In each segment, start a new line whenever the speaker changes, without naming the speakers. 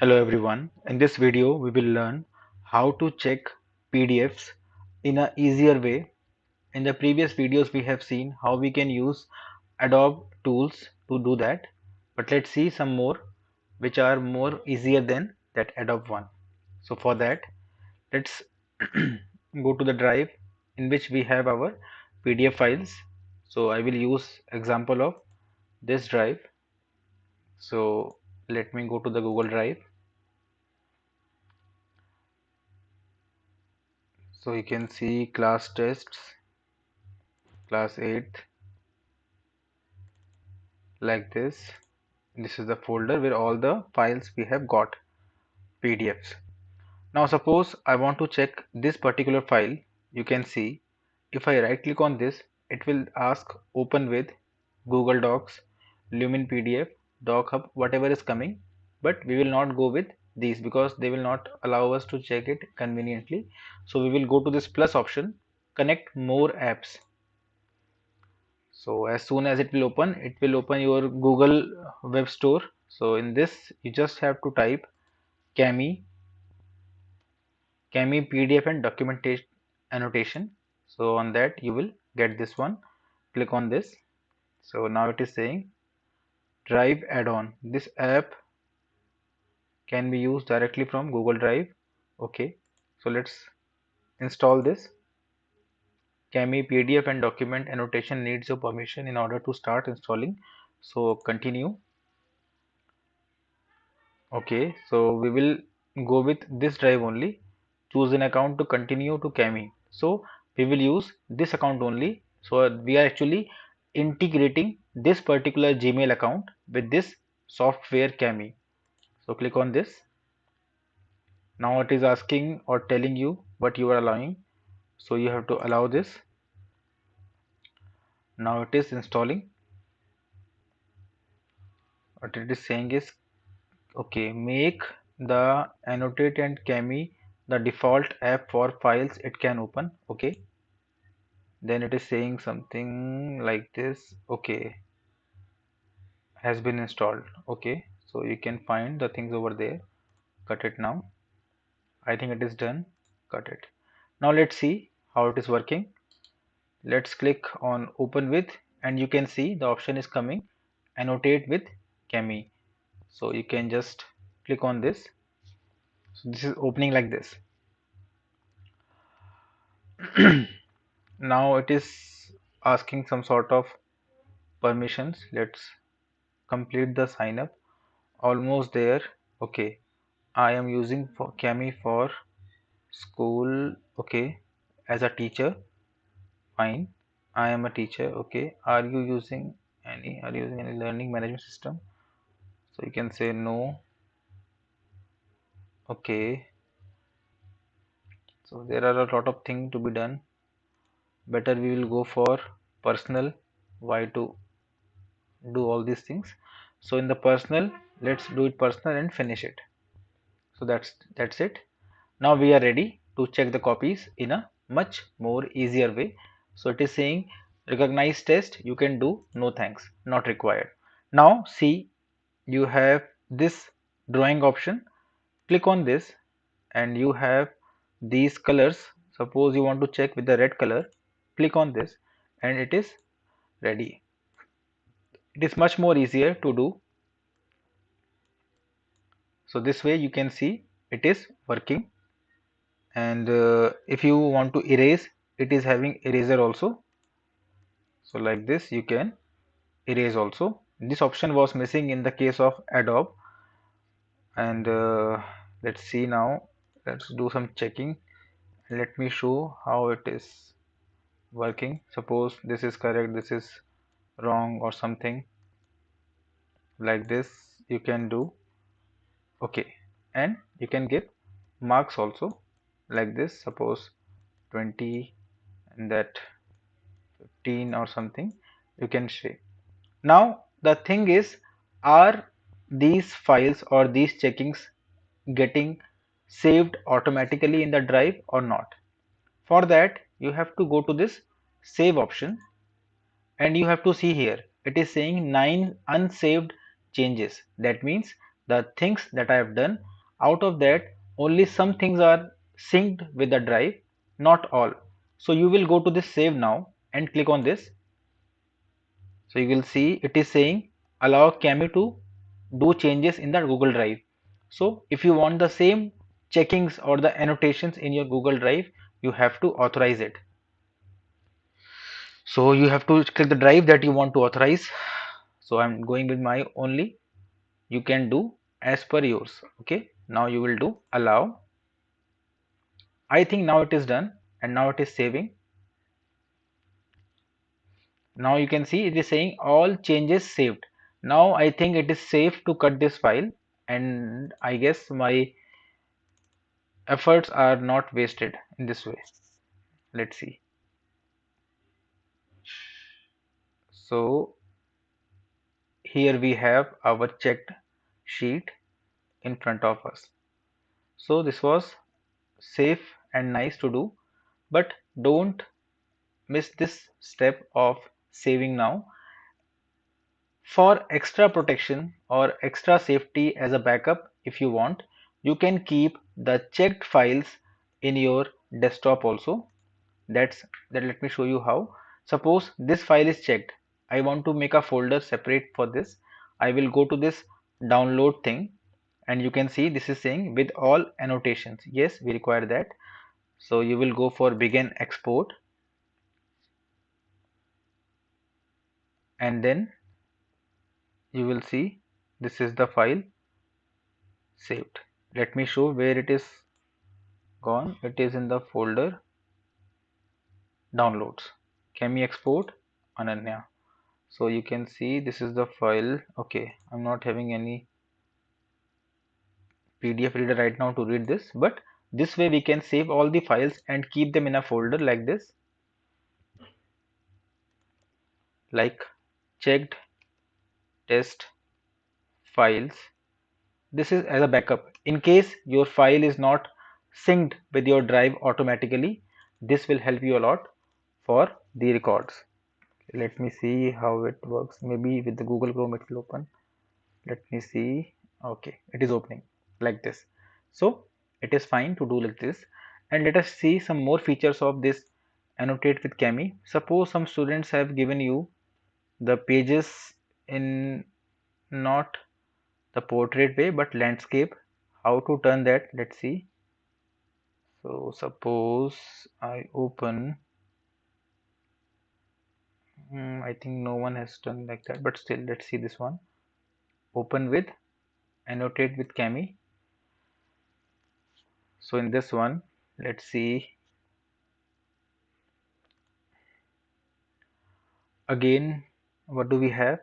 Hello everyone. In this video, we will learn how to check PDFs in a easier way. In the previous videos, we have seen how we can use Adobe tools to do that. But let's see some more which are more easier than that Adobe one. So for that, let's go to the drive in which we have our PDF files. So I will use example of this drive. So let me go to the Google Drive. So you can see class tests, class 8th, like this. This is the folder where all the files we have got, PDFs. Now suppose I want to check this particular file. You can see if I right click on this, it will ask open with Google Docs, Lumen PDF, Doc Hub, whatever is coming. But we will not go with these because they will not allow us to check it conveniently. So we will go to this plus option, connect more apps. So as soon as it will open your Google web store. So in this you just have to type Kami PDF and documentation annotation. So on that you will get this one. Click on this. So now it is saying Drive add-on. This app can be used directly from Google Drive. Okay, so let's install this. Kami PDF and document annotation needs your permission in order to start installing. So continue. Okay, so we will go with this drive only. Choose an account to continue to Kami. So we will use this account only. So we are actually integrating this particular Gmail account with this software Kami. So click on this. Now it is asking or telling you what you are allowing. So you have to allow this. Now it is installing. What it is saying is okay, make the Annotate and Kami the default app for files it can open. Okay, then it is saying something like this. Okay, has been installed. Okay, so you can find the things over there. Cut it now. I think it is done. Cut it. Now let's see how it is working. Let's click on open with, and you can see the option is coming annotate with Kami. So you can just click on this. So this is opening like this. Now it is asking some sort of permissions. Let's complete the sign up. Almost there. Okay, I am using for Kami for school. Okay, as a teacher. Fine, I am a teacher. Okay, are you using any learning management system? So you can say no. Okay, so there are a lot of things to be done. Better we will go for personal. Why to do all these things? So in the personal, let's do it personal and finish it. So that's it. Now we are ready to check the copies in a much more easier way. So it is saying recognize test, you can do, no thanks, not required. Now see, you have this drawing option. Click on this and you have these colors. Suppose you want to check with the red color, click on this and it is ready. It is much more easier to do. So this way you can see it is working. And if you want to erase, it is having eraser also. So like this you can erase also. This option was missing in the case of Adobe. And let's see now, let's do some checking. Let me show how it is working. Suppose this is correct, this is wrong or something like this you can do. Okay, and you can give marks also like this. Suppose 20 and that 15 or something you can say. Now the thing is, are these files or these checkings getting saved automatically in the drive or not? For that you have to go to this save option and you have to see here it is saying 9 unsaved changes. That means the things that I have done Out of that, only some things are synced with the drive, not all. So you will go to this save now and click on this. So you will see it is saying allow Cami to do changes in the Google Drive. So if you want the same checkings or the annotations in your Google Drive, you have to authorize it. So you have to click the drive that you want to authorize. So I'm going with my only. You can do as per yours. Okay, now you will do allow. I think now it is done and now it is saving. Now you can see it is saying all changes saved. Now I think it is safe to cut this file, and I guess my efforts are not wasted in this way. Let's see. So here we have our checked sheet in front of us. So this was safe and nice to do, but don't miss this step of saving now. For extra protection or extra safety as a backup, if you want, you can keep the checked files in your desktop also. That let me show you how. Suppose this file is checked. I want to make a folder separate for this. I will go to this download thing, and you can see this is saying with all annotations. Yes, we require that. So you will go for begin export, and then you will see this is the file saved. Let me show where it is gone. It is in the folder downloads. Cami export Ananya. So you can see this is the file. Okay, I'm not having any PDF reader right now to read this, but this way we can save all the files and keep them in a folder like this, like checked test files. This is as a backup. In case your file is not synced with your drive automatically, this will help you a lot for the records. Let me see how it works. Maybe with the Google Chrome it will open. Let me see. Okay, it is opening like this. So it is fine to do like this. And let us see some more features of this annotate with Cami. Suppose some students have given you the pages in not the portrait way but landscape. How to turn that? Let's see. So suppose I open. I think no one has done like that, but still let's see this one. Open with annotate with Cami. So in this one, let's see. Again, what do we have?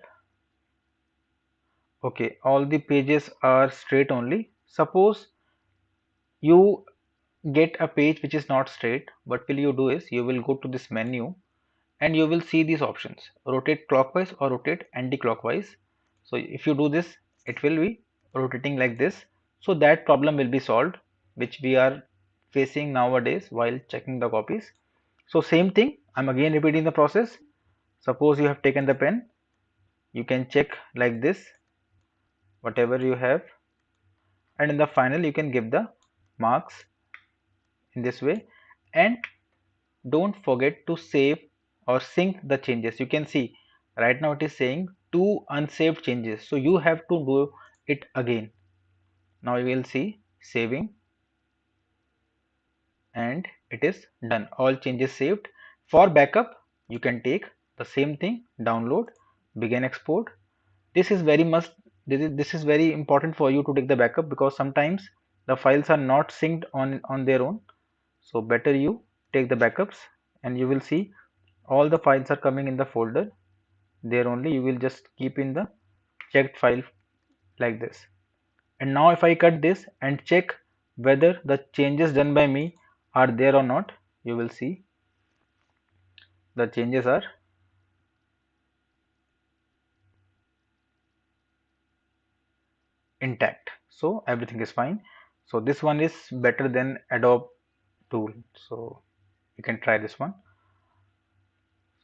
Okay, all the pages are straight only. Suppose you get a page which is not straight, what will you do is you will go to this menu and you will see these options: rotate clockwise or rotate anti-clockwise. So if you do this, it will be rotating like this. So that problem will be solved, which we are facing nowadays while checking the copies. So same thing, I'm again repeating the process. Suppose you have taken the pen, you can check like this whatever you have, and in the final you can give the marks in this way. And don't forget to save or sync the changes. You can see right now it is saying two unsaved changes, so you have to do it again. Now you will see saving, and it is done. All changes saved. For backup, you can take the same thing, download, begin export. This is very must. This is very important for you to take the backup, because sometimes the files are not synced on their own. So better you take the backups, and you will see all the files are coming in the folder. There only you will just keep in the checked file like this. And now if I cut this and check whether the changes done by me are there or not, you will see the changes are intact. So everything is fine. So this one is better than Adobe tool. So you can try this one.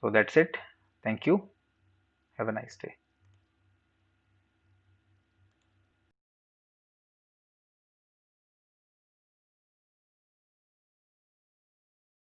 So that's it. Thank you. Have a nice day.